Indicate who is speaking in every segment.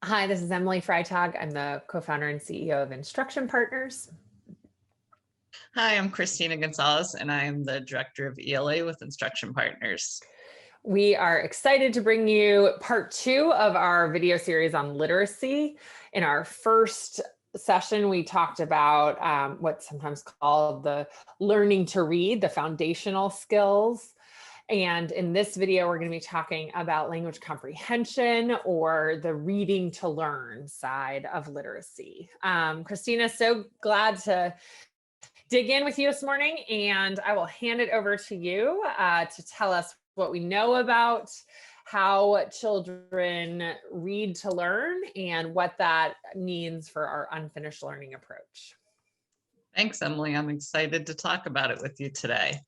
Speaker 1: Hi, this is Emily Freitag. I'm the co-founder and CEO of Instruction Partners.
Speaker 2: Hi, I'm Christina Gonzalez, and I am the Director of ELA with Instruction Partners.
Speaker 1: We are excited to bring you part 2 of our video series on literacy. In our first session, we talked about what's sometimes called the learning to read, the foundational skills. And in this video, we're going to be talking about language comprehension, or the reading to learn side of literacy. Christina, so glad to dig in with you this morning, and I will hand it over to you to tell us what we know about how children read to learn and what that means for our unfinished learning approach.
Speaker 2: Thanks, Emily. I'm excited to talk about it with you today.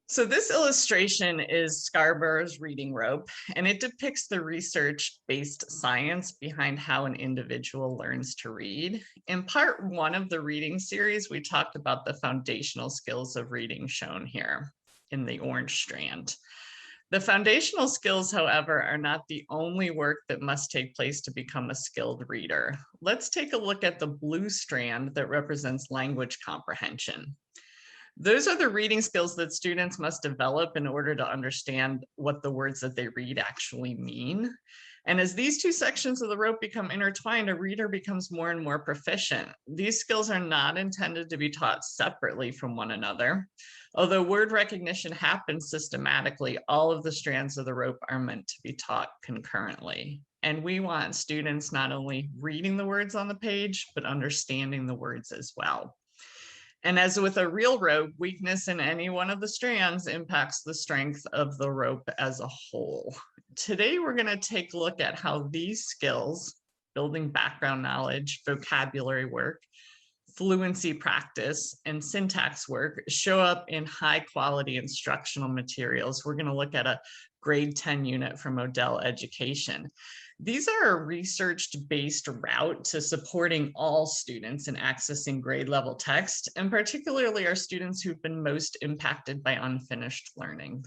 Speaker 2: So this illustration is Scarborough's reading rope, and it depicts the research-based science behind how an individual learns to read. In part 1 of the reading series, we talked about the foundational skills of reading shown here in the orange strand. The foundational skills, however, are not the only work that must take place to become a skilled reader. Let's take a look at the blue strand that represents language comprehension. Those are the reading skills that students must develop in order to understand what the words that they read actually mean. And as these two sections of the rope become intertwined, a reader becomes more and more proficient. These skills are not intended to be taught separately from one another. Although word recognition happens systematically, all of the strands of the rope are meant to be taught concurrently. And we want students not only reading the words on the page, but understanding the words as well. And as with a real rope, weakness in any one of the strands impacts the strength of the rope as a whole. Today, we're going to take a look at how these skills, building background knowledge, vocabulary work, fluency practice, and syntax work, show up in high quality instructional materials. We're going to look at a grade 10 unit from Odell Education. These are a research-based route to supporting all students in accessing grade level text, and particularly our students who've been most impacted by unfinished learning.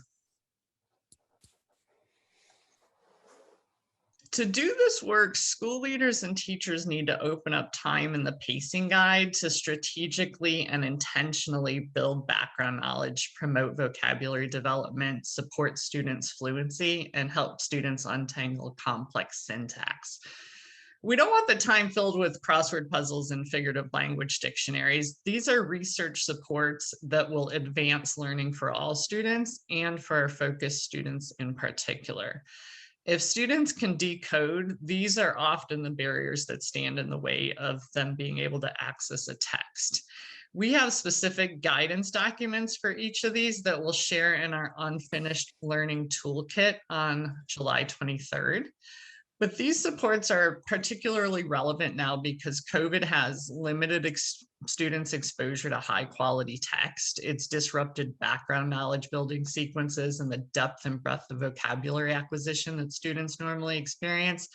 Speaker 2: To do this work, school leaders and teachers need to open up time in the pacing guide to strategically and intentionally build background knowledge, promote vocabulary development, support students' fluency, and help students untangle complex syntax. We don't want the time filled with crossword puzzles and figurative language dictionaries. These are research supports that will advance learning for all students and for our focused students in particular. If students can decode, these are often the barriers that stand in the way of them being able to access a text. We have specific guidance documents for each of these that we'll share in our Unfinished Learning Toolkit on July 23rd. But these supports are particularly relevant now because COVID has limited students' exposure to high quality text. It's disrupted background knowledge building sequences and the depth and breadth of vocabulary acquisition that students normally experience.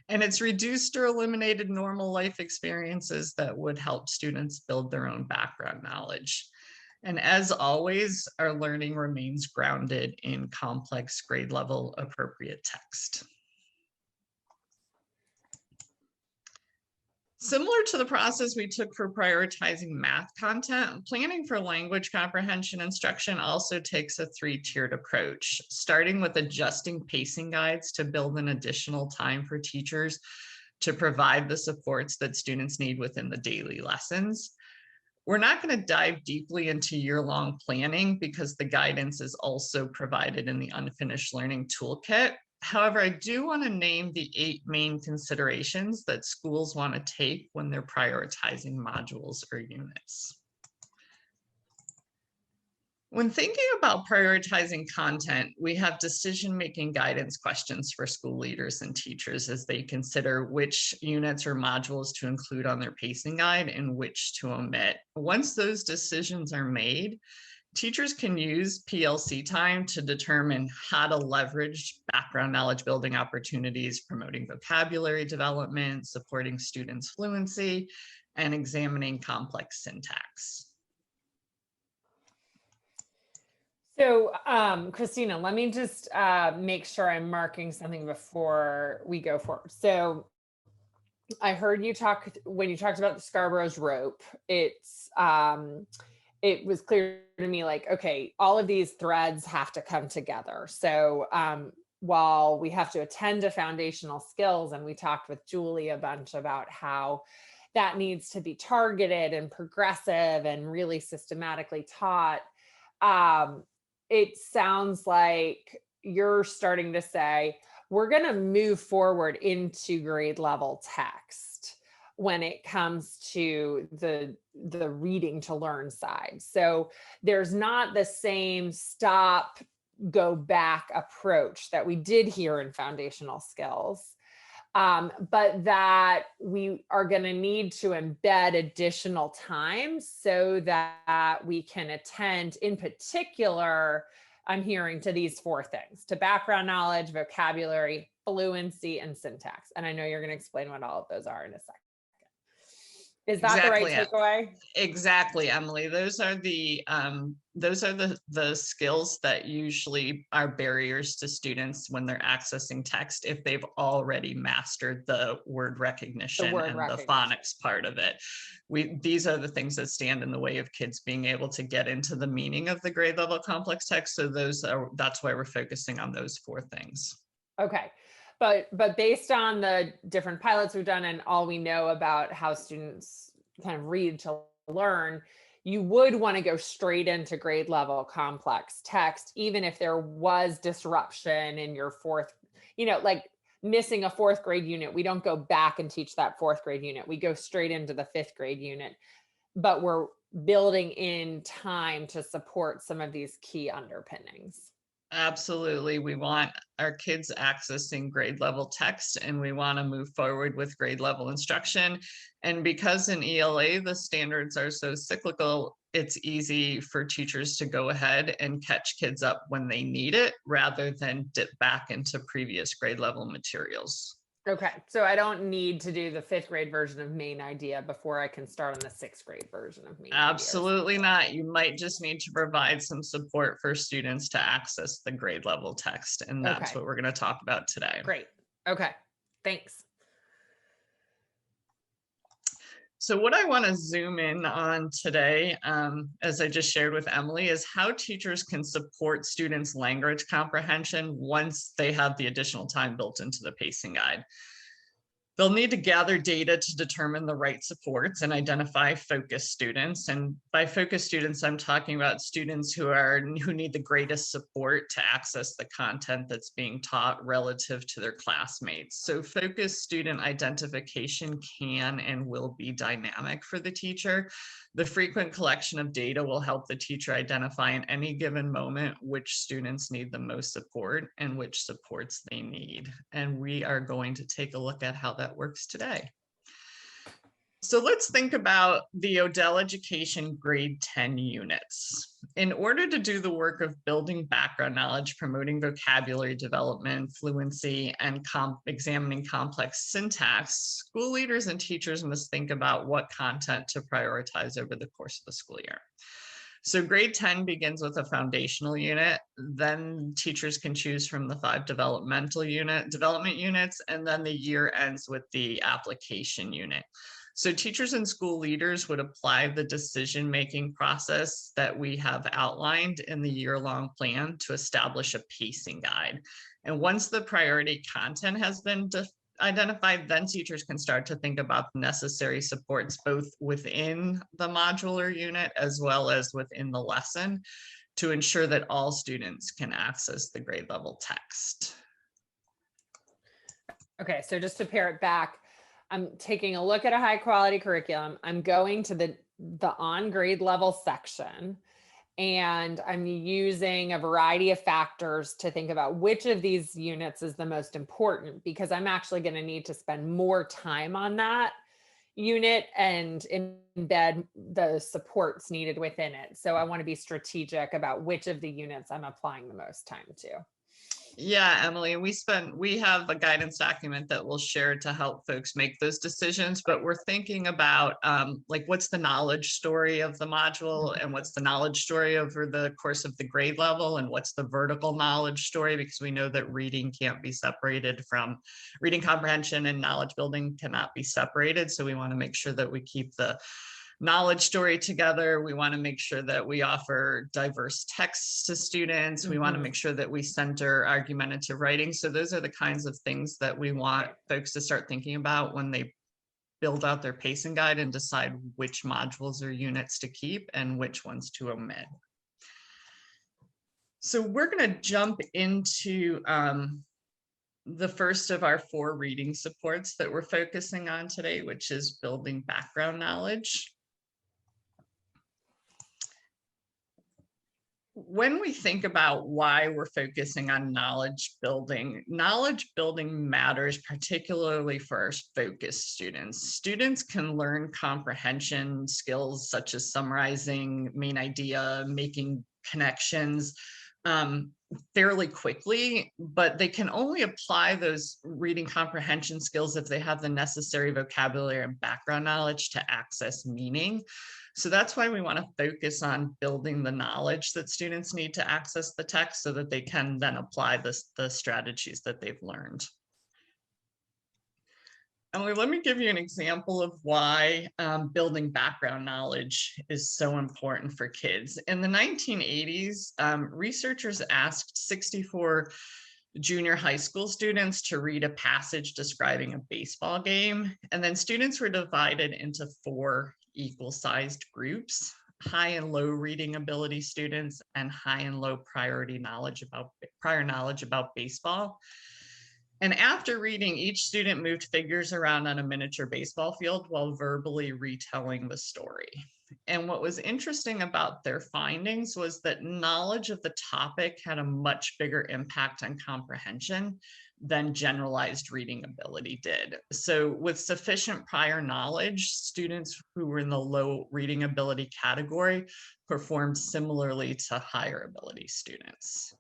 Speaker 2: And it's reduced or eliminated normal life experiences that would help students build their own background knowledge. And as always, our learning remains grounded in complex grade level appropriate text. Similar to the process we took for prioritizing math content, planning for language comprehension instruction also takes a 3-tiered approach, starting with adjusting pacing guides to build an additional time for teachers to provide the supports that students need within the daily lessons. We're not going to dive deeply into year-long planning because the guidance is also provided in the Unfinished Learning Toolkit. However, I do want to name the 8 main considerations that schools want to take when they're prioritizing modules or units. When thinking about prioritizing content, we have decision-making guidance questions for school leaders and teachers as they consider which units or modules to include on their pacing guide and which to omit. Once those decisions are made, teachers can use PLC time to determine how to leverage background knowledge building opportunities, promoting vocabulary development, supporting students' fluency, and examining complex syntax.
Speaker 1: So, Christina, let me just make sure I'm marking something before we go forward. So I heard you talk when you talked about the Scarborough's rope. It was clear to me like, okay, all of these threads have to come together. So while we have to attend to foundational skills, and we talked with Julie a bunch about how that needs to be targeted and progressive and really systematically taught, um, it sounds like you're starting to say, we're going to move forward into grade level text when it comes to the reading to learn side. So there's not the same stop, go back approach that we did here in foundational skills. But that we are going to need to embed additional time so that we can attend, in particular, I'm hearing, to these 4 things: to background knowledge, vocabulary, fluency, and syntax. And I know you're going to explain what all of those are in a second. Is that the right
Speaker 2: Exactly.
Speaker 1: takeaway?
Speaker 2: Exactly, Emily. Those are the skills that usually are barriers to students when they're accessing text if they've already mastered the word recognition and the phonics part of it. These are the things that stand in the way of kids being able to get into the meaning of the grade level complex text. So that's why we're focusing on those 4 things.
Speaker 1: Okay. But based on the different pilots we've done and all we know about how students kind of read to learn, you would want to go straight into grade level complex text, even if there was disruption in your 4th, like missing a 4th grade unit. We don't go back and teach that 4th grade unit. We go straight into the 5th grade unit, but we're building in time to support some of these key underpinnings.
Speaker 2: Absolutely. We want our kids accessing grade level text, and we want to move forward with grade level instruction. And because in ELA, the standards are so cyclical, it's easy for teachers to go ahead and catch kids up when they need it rather than dip back into previous grade level materials.
Speaker 1: Okay, so I don't need to do the 5th grade version of main idea before I can start on the 6th grade version of main idea.
Speaker 2: Absolutely not. You might just need to provide some support for students to access the grade level text. And that's what we're going to talk about today.
Speaker 1: Great. Okay, thanks.
Speaker 2: So what I want to zoom in on today, as I just shared with Emily, is how teachers can support students' language comprehension once they have the additional time built into the pacing guide. They'll need to gather data to determine the right supports and identify focus students. And by focus students, I'm talking about students who need the greatest support to access the content that's being taught relative to their classmates. So focus student identification can and will be dynamic for the teacher. The frequent collection of data will help the teacher identify in any given moment which students need the most support and which supports they need. And we are going to take a look at how that works today. So let's think about the Odell Education grade 10 units. In order to do the work of building background knowledge, promoting vocabulary development, fluency, and examining complex syntax, school leaders and teachers must think about what content to prioritize over the course of the school year. So grade 10 begins with a foundational unit, then teachers can choose from the 5 development units, and then the year ends with the application unit. So teachers and school leaders would apply the decision-making process that we have outlined in the year-long plan to establish a pacing guide. And once the priority content has been identified, then teachers can start to think about the necessary supports both within the modular unit as well as within the lesson to ensure that all students can access the grade level text.
Speaker 1: Okay, so just to pare it back, I'm taking a look at a high quality curriculum. I'm going to the on grade level section, and I'm using a variety of factors to think about which of these units is the most important, because I'm actually going to need to spend more time on that unit and embed the supports needed within it. So I want to be strategic about which of the units I'm applying the most time to.
Speaker 2: Yeah, Emily, we have a guidance document that we'll share to help folks make those decisions, but we're thinking about like what's the knowledge story of the module and what's the knowledge story over the course of the grade level and what's the vertical knowledge story, because we know that reading can't be separated from reading comprehension, and knowledge building cannot be separated. So we want to make sure that we keep the knowledge story together. We want to make sure that we offer diverse texts to students. We want to make sure that we center argumentative writing. So those are the kinds of things that we want folks to start thinking about when they build out their pacing guide and decide which modules or units to keep and which ones to omit. So we're going to jump into the first of our 4 reading supports that we're focusing on today, which is building background knowledge. When we think about why we're focusing on knowledge building matters particularly for our focused students. Students can learn comprehension skills such as summarizing main idea, making connections fairly quickly, but they can only apply those reading comprehension skills if they have the necessary vocabulary and background knowledge to access meaning. So that's why we want to focus on building the knowledge that students need to access the text so that they can then apply the strategies that they've learned. Emily, let me give you an example of why building background knowledge is so important for kids. In the 1980s, researchers asked 64 junior high school students to read a passage describing a baseball game, and then students were divided into 4 equal-sized groups: high and low reading ability students and high and low prior knowledge about baseball. And after reading, each student moved figures around on a miniature baseball field while verbally retelling the story. And what was interesting about their findings was that knowledge of the topic had a much bigger impact on comprehension than generalized reading ability did. So with sufficient prior knowledge, students who were in the low reading ability category performed similarly to higher ability students.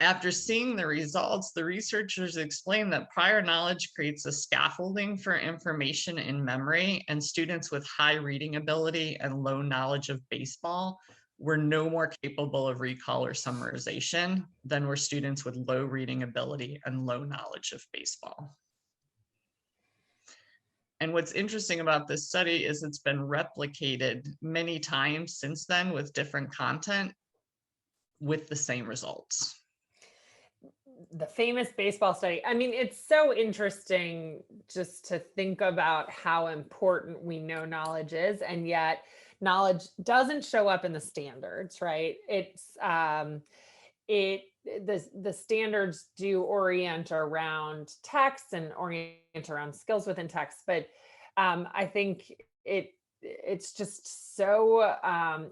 Speaker 2: After seeing the results, the researchers explained that prior knowledge creates a scaffolding for information in memory, and students with high reading ability and low knowledge of baseball were no more capable of recall or summarization than were students with low reading ability and low knowledge of baseball. And what's interesting about this study is it's been replicated many times since then with different content with the same results.
Speaker 1: The famous baseball study. I mean, it's so interesting just to think about how important we know knowledge is, and yet knowledge doesn't show up in the standards, right? It's the standards do orient around text and orient around skills within text, but I think it's just so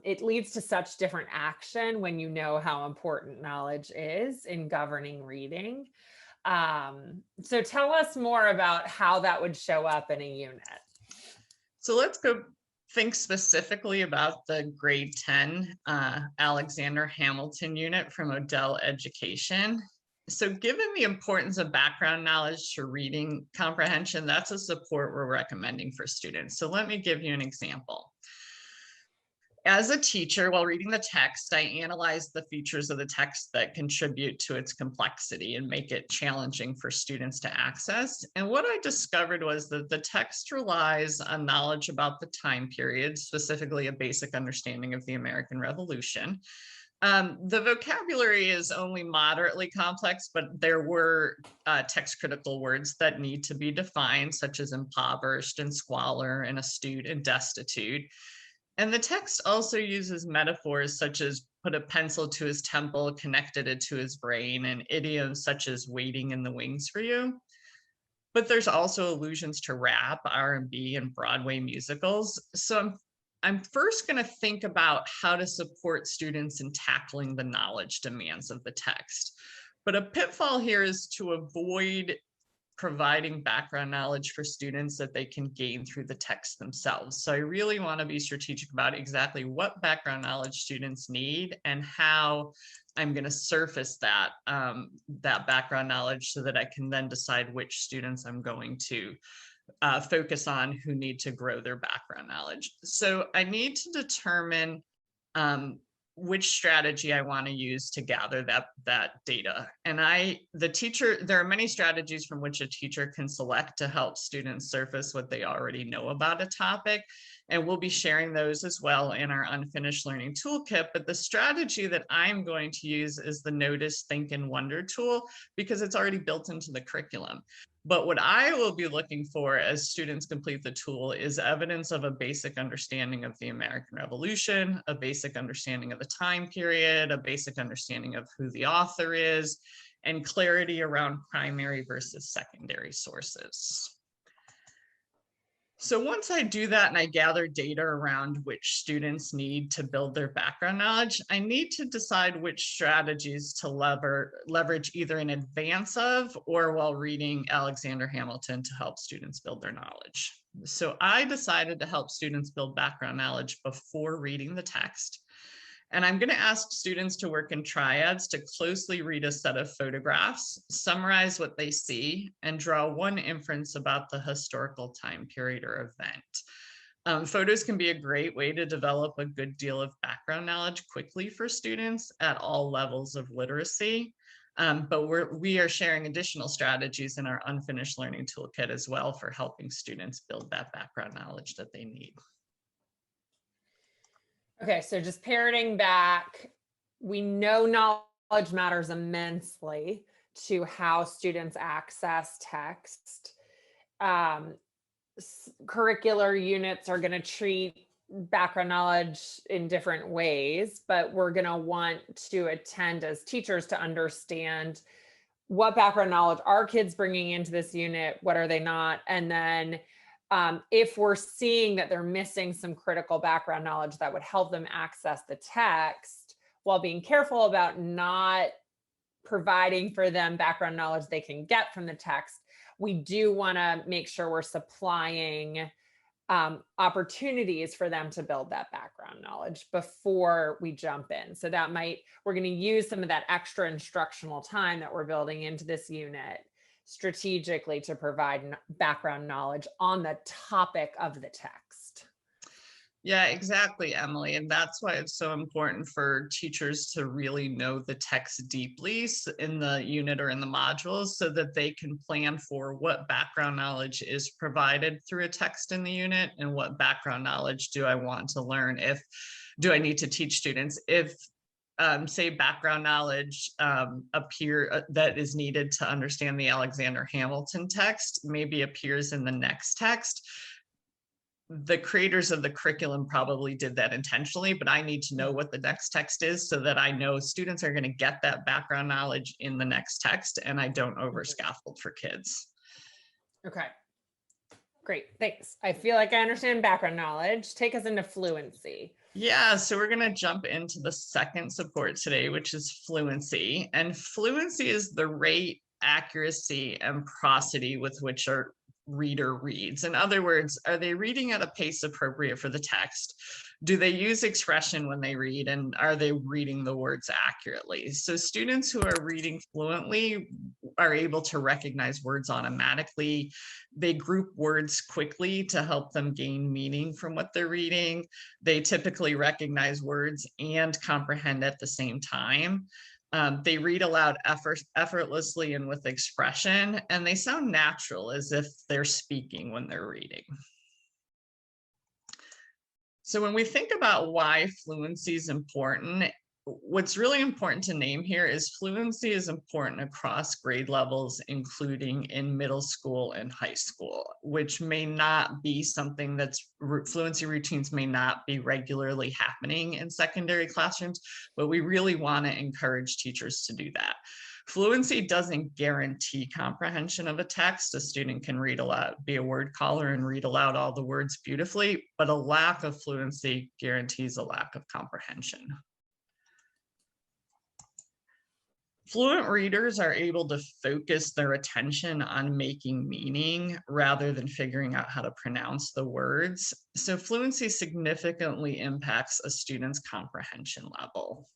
Speaker 1: it leads to such different action when you know how important knowledge is in governing reading. So tell us more about how that would show up in a unit.
Speaker 2: So let's go think specifically about the grade 10 Alexander Hamilton unit from Odell Education. So given the importance of background knowledge to reading comprehension, that's a support we're recommending for students. So let me give you an example. As a teacher, while reading the text, I analyze the features of the text that contribute to its complexity and make it challenging for students to access. And what I discovered was that the text relies on knowledge about the time period, specifically a basic understanding of the American Revolution. The vocabulary is only moderately complex, but there were text critical words that need to be defined, such as impoverished and squalor and astute and destitute. And the text also uses metaphors such as put a pencil to his temple, connected it to his brain, and idioms such as waiting in the wings for you. But there's also allusions to rap, R&B, and Broadway musicals. So I'm first going to think about how to support students in tackling the knowledge demands of the text. But a pitfall here is to avoid providing background knowledge for students that they can gain through the text themselves. So I really want to be strategic about exactly what background knowledge students need and how I'm going to surface that, that background knowledge so that I can then decide which students I'm going to focus on who need to grow their background knowledge. So I need to determine which strategy I want to use to gather that data. And there are many strategies from which a teacher can select to help students surface what they already know about a topic. And we'll be sharing those as well in our unfinished learning toolkit. But the strategy that I'm going to use is the Notice, Think, and Wonder tool, because it's already built into the curriculum. But what I will be looking for as students complete the tool is evidence of a basic understanding of the American Revolution, a basic understanding of the time period, a basic understanding of who the author is, and clarity around primary versus secondary sources. So once I do that and I gather data around which students need to build their background knowledge, I need to decide which strategies to leverage either in advance of or while reading Alexander Hamilton to help students build their knowledge. So I decided to help students build background knowledge before reading the text. And I'm going to ask students to work in triads to closely read a set of photographs, summarize what they see, and draw one inference about the historical time period or event. Photos can be a great way to develop a good deal of background knowledge quickly for students at all levels of literacy. But we are sharing additional strategies in our unfinished learning toolkit as well for helping students build that background knowledge that they need.
Speaker 1: Okay, so just parroting back, we know knowledge matters immensely to how students access text. Curricular units are going to treat background knowledge in different ways, but we're going to want to attend as teachers to understand what background knowledge are kids bringing into this unit, what are they not, and then if we're seeing that they're missing some critical background knowledge that would help them access the text, while being careful about not providing for them background knowledge they can get from the text, we do want to make sure we're supplying opportunities for them to build that background knowledge before we jump in. So we're going to use some of that extra instructional time that we're building into this unit strategically to provide background knowledge on the topic of the text.
Speaker 2: Yeah, exactly, Emily. And that's why it's so important for teachers to really know the text deeply in the unit or in the modules so that they can plan for what background knowledge is provided through a text in the unit and what background knowledge do I want to learn do I need to teach students if say background knowledge that is needed to understand the Alexander Hamilton text maybe appears in the next text. The creators of the curriculum probably did that intentionally, but I need to know what the next text is so that I know students are going to get that background knowledge in the next text and I don't over scaffold for kids.
Speaker 1: Okay, great, thanks. I feel like I understand background knowledge. Take us into fluency.
Speaker 2: Yeah, so we're going to jump into the second support today, which is fluency. And fluency is the rate, accuracy, and prosody with which our reader reads. In other words, are they reading at a pace appropriate for the text? Do they use expression when they read? And are they reading the words accurately? So students who are reading fluently are able to recognize words automatically. They group words quickly to help them gain meaning from what they're reading. They typically recognize words and comprehend at the same time. They read aloud effortlessly and with expression, and they sound natural as if they're speaking when they're reading. So when we think about why fluency is important, what's really important to name here is fluency is important across grade levels, including in middle school and high school, which may not be something fluency routines may not be regularly happening in secondary classrooms, but we really want to encourage teachers to do that. Fluency doesn't guarantee comprehension of a text. A student can read aloud, be a word caller and read aloud all the words beautifully, but a lack of fluency guarantees a lack of comprehension. Fluent readers are able to focus their attention on making meaning rather than figuring out how to pronounce the words. So fluency significantly impacts a student's comprehension level.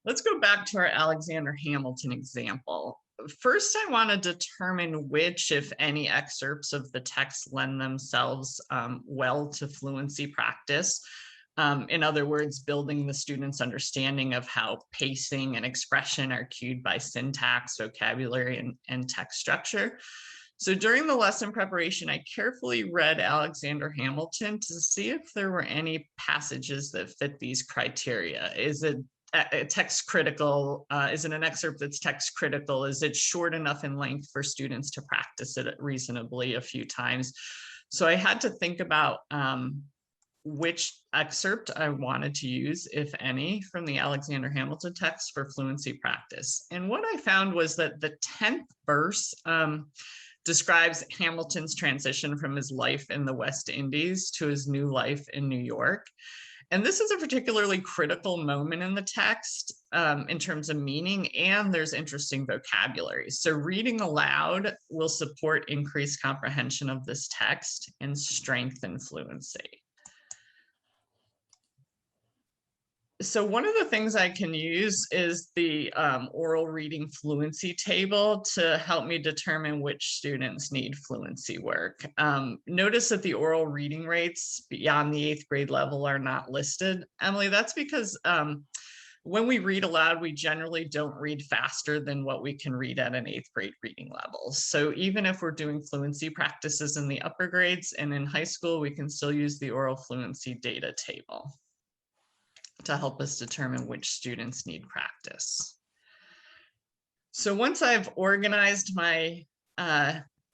Speaker 2: Let's go back to our Alexander Hamilton example. First, I want to determine which, if any, excerpts of the text lend themselves well to fluency practice. In other words, building the student's understanding of how pacing and expression are cued by syntax, vocabulary, and text structure. So during the lesson preparation, I carefully read Alexander Hamilton to see if there were any passages that fit these criteria. Is it text critical? Is it an excerpt that's text critical? Is it short enough in length for students to practice it reasonably a few times? So I had to think about which excerpt I wanted to use, if any, from the Alexander Hamilton text for fluency practice. And what I found was that the 10th verse describes Hamilton's transition from his life in the West Indies to his new life in New York. And this is a particularly critical moment in the text in terms of meaning, and there's interesting vocabulary. So reading aloud will support increased comprehension of this text and strengthen fluency. So one of the things I can use is the oral reading fluency table to help me determine which students need fluency work. Notice that the oral reading rates beyond the 8th grade level are not listed. Emily, that's because when we read aloud, we generally don't read faster than what we can read at an 8th grade reading level. So even if we're doing fluency practices in the upper grades and in high school, we can still use the oral fluency data table to help us determine which students need practice. So once I've organized my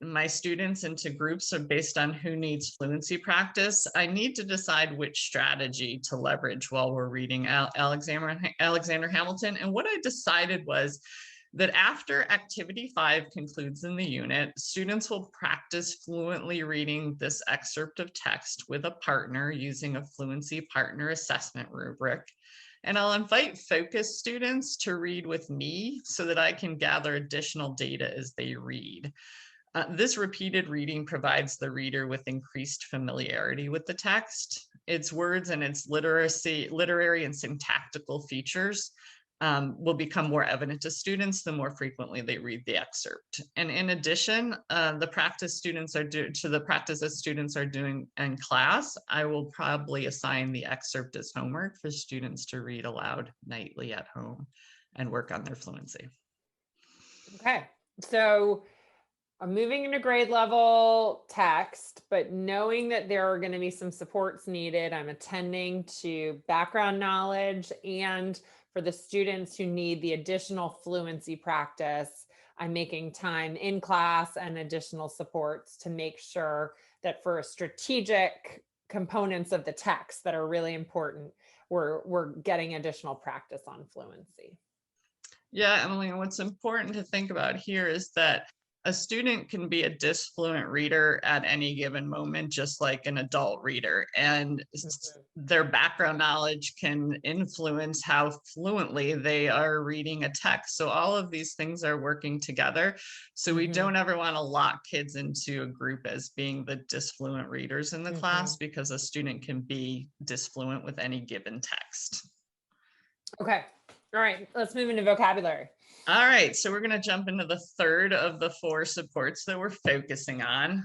Speaker 2: my students into groups based on who needs fluency practice, I need to decide which strategy to leverage while we're reading Alexander Hamilton. And what I decided was that after activity 5 concludes in the unit, students will practice fluently reading this excerpt of text with a partner using a fluency partner assessment rubric. And I'll invite focus students to read with me so that I can gather additional data as they read. This repeated reading provides the reader with increased familiarity with the text, its words, and its literary and syntactical features will become more evident to students the more frequently they read the excerpt. And in addition, the practice that students are doing in class, I will probably assign the excerpt as homework for students to read aloud nightly at home and work on their fluency.
Speaker 1: Okay, so I'm moving into grade level text, but knowing that there are going to be some supports needed, I'm attending to background knowledge, and for the students who need the additional fluency practice, I'm making time in class and additional supports to make sure that for strategic components of the text that are really important, we're getting additional practice on fluency.
Speaker 2: Yeah, Emily, and what's important to think about here is that a student can be a disfluent reader at any given moment, just like an adult reader, and their background knowledge can influence how fluently they are reading a text. So all of these things are working together. So we don't ever want to lock kids into a group as being the disfluent readers in the class, because a student can be disfluent with any given text. Okay.
Speaker 1: All right, let's move into vocabulary.
Speaker 2: All right, so we're going to jump into the third of the 4 supports that we're focusing on.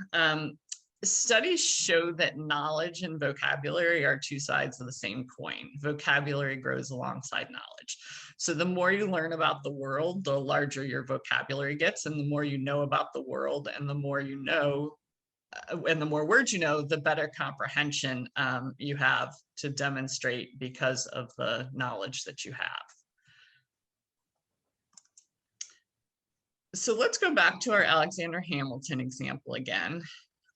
Speaker 2: Studies show that knowledge and vocabulary are 2 sides of the same coin. Vocabulary grows alongside knowledge. So the more you learn about the world, the larger your vocabulary gets, and the more you know about the world, and the more you know, and the more words you know, the better comprehension you have to demonstrate because of the knowledge that you have. So let's go back to our Alexander Hamilton example again.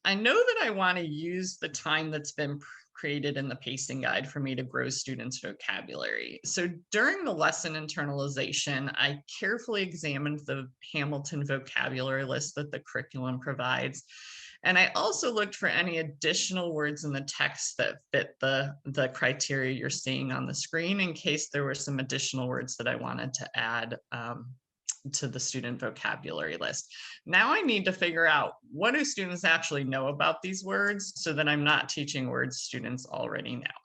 Speaker 2: I know that I want to use the time that's been created in the pacing guide for me to grow students' vocabulary. So during the lesson internalization, I carefully examined the Hamilton vocabulary list that the curriculum provides. And I also looked for any additional words in the text that fit the criteria you're seeing on the screen, in case there were some additional words that I wanted to add to the student vocabulary list. Now I need to figure out, what do students actually know about these words, so that I'm not teaching words students already know.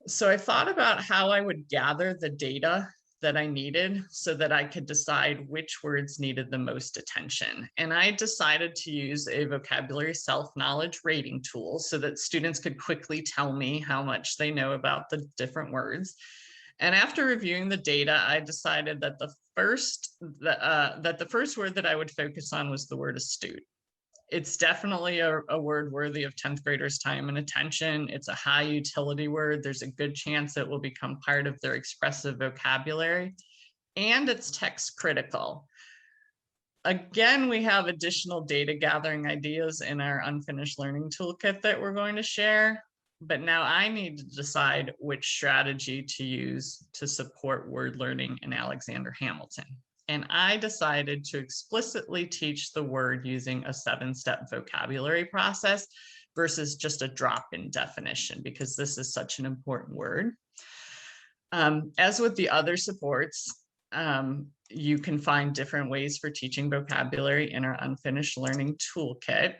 Speaker 2: So I thought about how I would gather the data that I needed so that I could decide which words needed the most attention. And I decided to use a vocabulary self-knowledge rating tool so that students could quickly tell me how much they know about the different words. And after reviewing the data, I decided that the first word that I would focus on was the word astute. It's definitely a word worthy of 10th graders' time and attention. It's a high utility word. There's a good chance it will become part of their expressive vocabulary, and it's text critical. Again, we have additional data gathering ideas in our unfinished learning toolkit that we're going to share. But now I need to decide which strategy to use to support word learning in Alexander Hamilton. And I decided to explicitly teach the word using a 7-step vocabulary process versus just a drop-in definition, because this is such an important word. As with the other supports, you can find different ways for teaching vocabulary in our unfinished learning toolkit.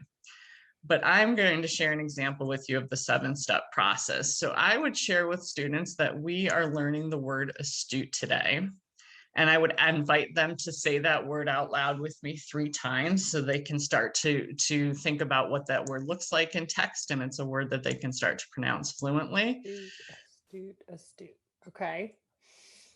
Speaker 2: But I'm going to share an example with you of the 7-step process. So I would share with students that we are learning the word astute today. And I would invite them to say that word out loud with me 3 times so they can start to think about what that word looks like in text. And it's a word that they can start to pronounce fluently.
Speaker 1: Astute, astute. Okay.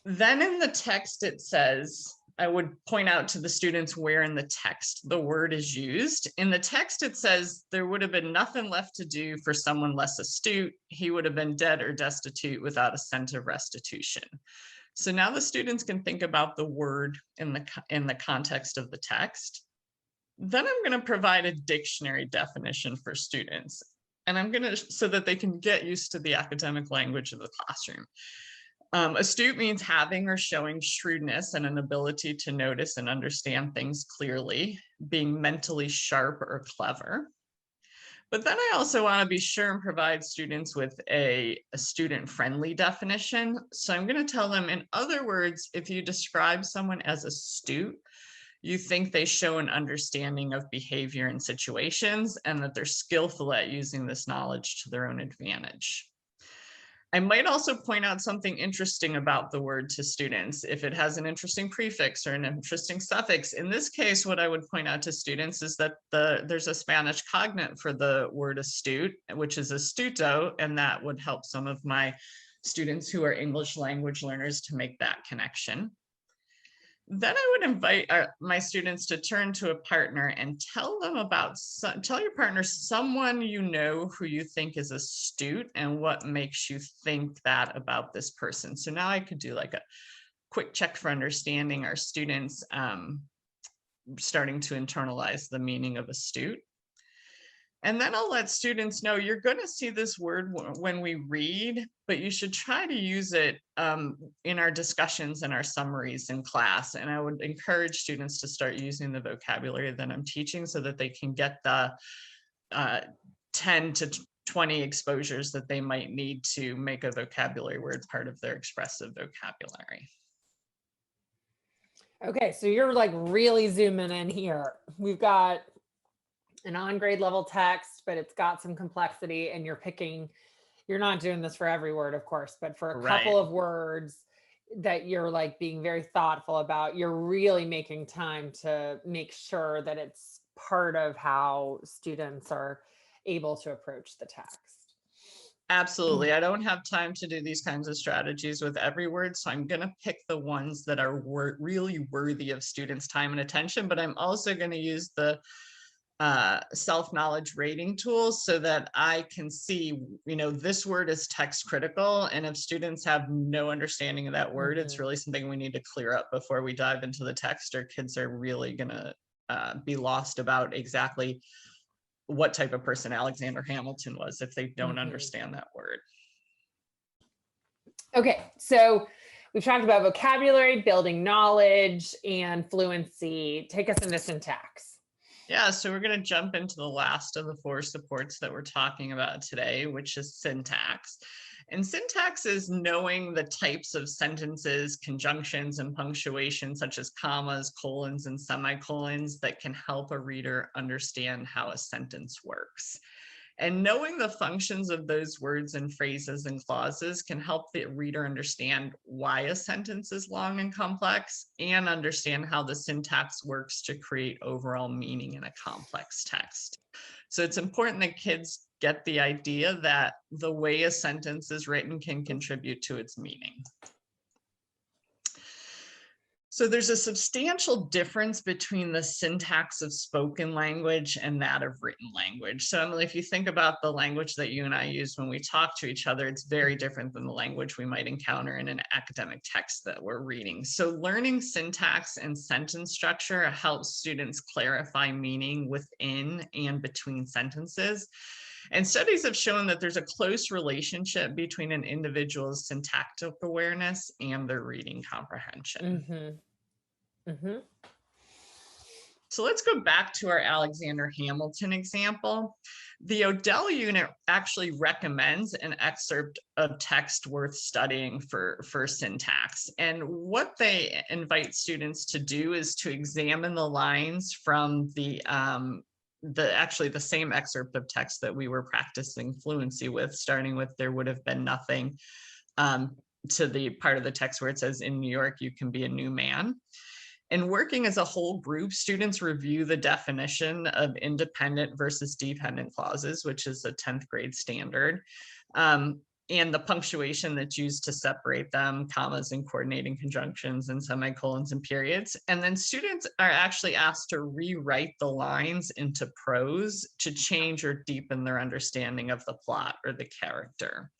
Speaker 2: Then in the text, it says, I would point out to the students where in the text the word is used. In the text, it says, there would have been nothing left to do for someone less astute. He would have been dead or destitute without a cent of restitution. So now the students can think about the word in the context of the text. Then I'm going to provide a dictionary definition for students. And I'm going to, so that they can get used to the academic language of the classroom. Astute means having or showing shrewdness and an ability to notice and understand things clearly, being mentally sharp or clever. But then I also want to be sure and provide students with a student-friendly definition. So I'm going to tell them, in other words, if you describe someone as astute, you think they show an understanding of behavior and situations, and that they're skillful at using this knowledge to their own advantage. I might also point out something interesting about the word to students, if it has an interesting prefix or an interesting suffix. In this case, what I would point out to students is that there's a Spanish cognate for the word astute, which is astuto, and that would help some of my students who are English language learners to make that connection. Then I would invite my students to turn to a partner and tell your partner someone you know who you think is astute and what makes you think that about this person. So now I could do like a quick check for understanding our students starting to internalize the meaning of astute. And then I'll let students know, you're going to see this word when we read, but you should try to use it in our discussions and our summaries in class. And I would encourage students to start using the vocabulary that I'm teaching so that they can get the 10 to 20 exposures that they might need to make a vocabulary word part of their expressive vocabulary.
Speaker 1: Okay, so you're like really zooming in here. We've got an on-grade level text, but it's got some complexity, and you're not doing this for every word, of course, but for a couple of words that you're like being very thoughtful about, you're really making time to make sure that it's part of how students are able to approach the text.
Speaker 2: Absolutely. I don't have time to do these kinds of strategies with every word, so I'm going to pick the ones that are really worthy of students' time and attention, but I'm also going to use the self-knowledge rating tools so that I can see, this word is text critical. And if students have no understanding of that word, it's really something we need to clear up before we dive into the text, or kids are really going to be lost about exactly what type of person Alexander Hamilton was if they don't understand that word.
Speaker 1: Okay, so we've talked about vocabulary, building knowledge, and fluency. Take us into syntax.
Speaker 2: Yeah, so we're going to jump into the last of the 4 supports that we're talking about today, which is syntax. And syntax is knowing the types of sentences, conjunctions, and punctuation, such as commas, colons, and semicolons, that can help a reader understand how a sentence works. And knowing the functions of those words and phrases and clauses can help the reader understand why a sentence is long and complex, and understand how the syntax works to create overall meaning in a complex text. So it's important that kids get the idea that the way a sentence is written can contribute to its meaning. So there's a substantial difference between the syntax of spoken language and that of written language. So Emily, if you think about the language that you and I use when we talk to each other, it's very different than the language we might encounter in an academic text that we're reading. So learning syntax and sentence structure helps students clarify meaning within and between sentences. And studies have shown that there's a close relationship between an individual's syntactic awareness and their reading comprehension. So let's go back to our Alexander Hamilton example. The Odell unit actually recommends an excerpt of text worth studying for syntax. And what they invite students to do is to examine the lines from actually the same excerpt of text that we were practicing fluency with, starting with "there would have been nothing," to the part of the text where it says, "in New York, you can be a new man." And working as a whole group, students review the definition of independent versus dependent clauses, which is a 10th grade standard, and the punctuation that's used to separate them, commas and coordinating conjunctions and semicolons and periods. And then students are actually asked to rewrite the lines into prose to change or deepen their understanding of the plot or the character.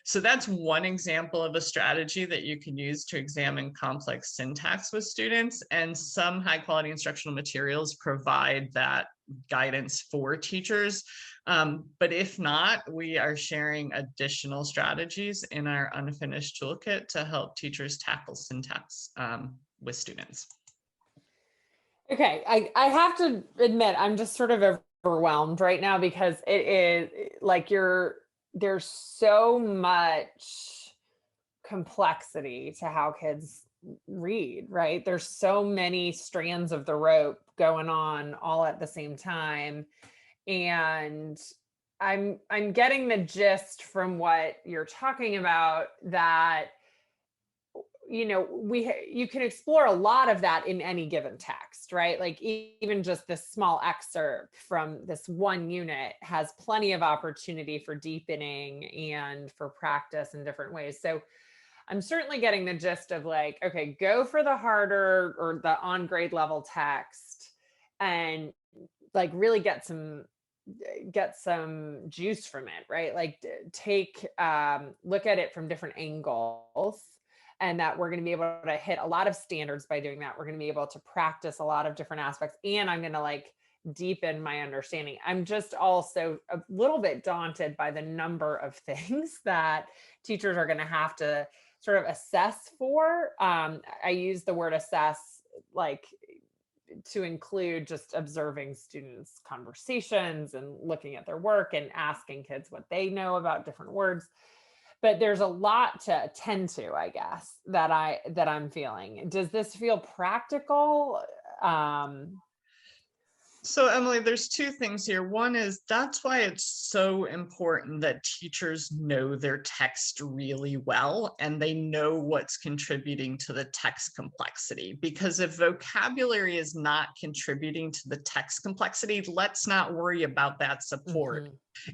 Speaker 2: So that's one example of a strategy that you can use to examine complex syntax with students, and some high quality instructional materials provide that guidance for teachers. But if not, we are sharing additional strategies in our unfinished toolkit to help teachers tackle syntax with students.
Speaker 1: Okay, I have to admit, I'm just sort of overwhelmed right now, because it is like there's so much complexity to how kids read, right? There's so many strands of the rope going on all at the same time. And I'm getting the gist from what you're talking about, that you can explore a lot of that in any given text, right? Like even just this small excerpt from this one unit has plenty of opportunity for deepening and for practice in different ways. So I'm certainly getting the gist of like, okay, go for the harder or the on grade level text and like really get some juice from it, right? Like look at it from different angles, and that we're going to be able to hit a lot of standards by doing that. We're going to be able to practice a lot of different aspects, and I'm going to like deepen my understanding. I'm just also a little bit daunted by the number of things that teachers are going to have to sort of assess for. I use the word assess like to include just observing students' conversations and looking at their work and asking kids what they know about different words. But there's a lot to attend to, I guess, that I'm feeling. Does this feel practical?
Speaker 2: So Emily, there's two things here. One is that's why it's so important that teachers know their text really well and they know what's contributing to the text complexity. Because if vocabulary is not contributing to the text complexity, let's not worry about that support.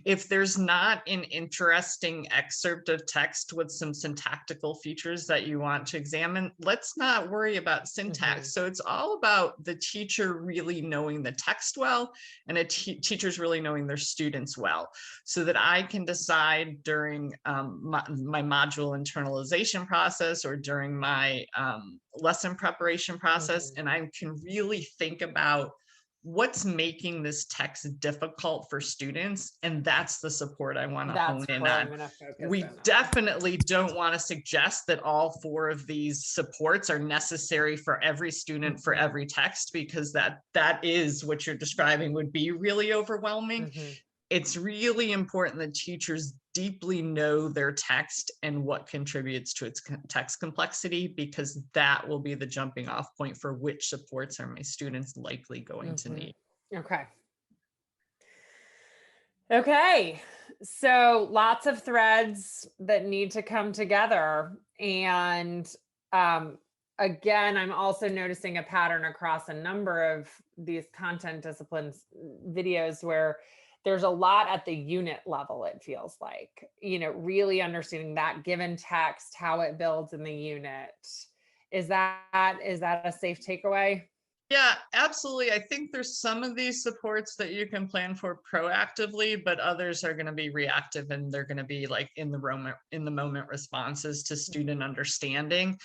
Speaker 2: If there's not an interesting excerpt of text with some syntactical features that you want to examine, let's not worry about syntax. So it's all about the teacher really knowing the text well, and teachers really knowing their students well, so that I can decide during my module internalization process or during my lesson preparation process, and I can really think about what's making this text difficult for students? And that's the support I want to hone in on. We definitely don't want to suggest that all 4 of these supports are necessary for every student for every text, because that is what you're describing would be really overwhelming. It's really important that teachers deeply know their text and what contributes to its text complexity, because that will be the jumping off point for which supports are my students likely going to need.
Speaker 1: Okay. Okay. So lots of threads that need to come together. And again, I'm also noticing a pattern across a number of these content disciplines videos where there's a lot at the unit level, it feels like, really understanding that given text, how it builds in the unit. Is that a safe takeaway?
Speaker 2: Yeah, absolutely. I think there's some of these supports that you can plan for proactively, but others are going to be reactive, and they're going to be like in the moment responses to student understanding.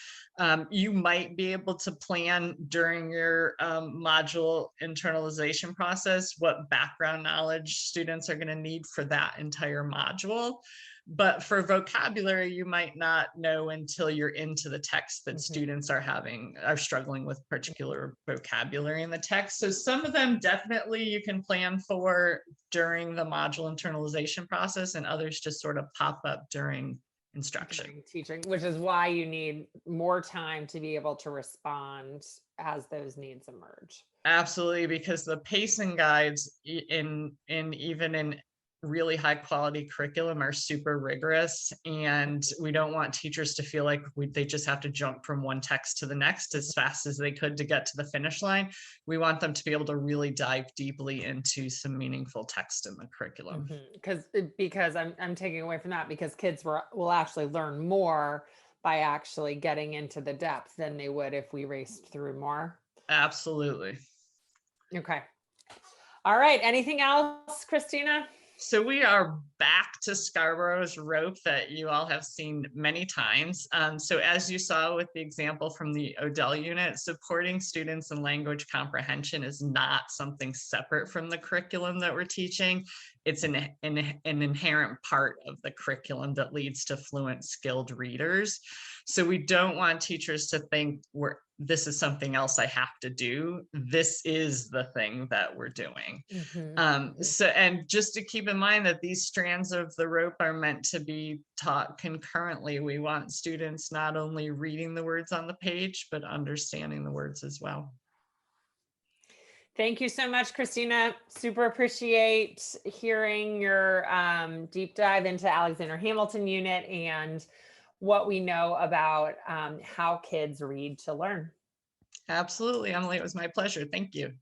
Speaker 2: You might be able to plan during your module internalization process what background knowledge students are going to need for that entire module. But for vocabulary, you might not know until you're into the text that students are struggling with particular vocabulary in the text. So some of them definitely you can plan for during the module internalization process, and others just sort of pop up during instruction.
Speaker 1: During teaching, which is why you need more time to be able to respond as those needs emerge.
Speaker 2: Absolutely, because the pacing guides even in really high quality curriculum are super rigorous, and we don't want teachers to feel like they just have to jump from one text to the next as fast as they could to get to the finish line. We want them to be able to really dive deeply into some meaningful text in the curriculum.
Speaker 1: Because I'm taking away from that, because kids will actually learn more by actually getting into the depth than they would if we raced through more.
Speaker 2: Absolutely.
Speaker 1: Okay. All right. Anything else, Christina?
Speaker 2: So we are back to Scarborough's rope that you all have seen many times. So as you saw with the example from the Odell unit, supporting students in language comprehension is not something separate from the curriculum that we're teaching. It's an inherent part of the curriculum that leads to fluent, skilled readers. So we don't want teachers to think this is something else I have to do. This is the thing that we're doing. And just to keep in mind that these strands of the rope are meant to be taught concurrently. We want students not only reading the words on the page, but understanding the words as well.
Speaker 1: Thank you so much, Christina. Super appreciate hearing your deep dive into Alexander Hamilton unit and what we know about how kids read to learn.
Speaker 2: Absolutely, Emily. It was my pleasure. Thank you.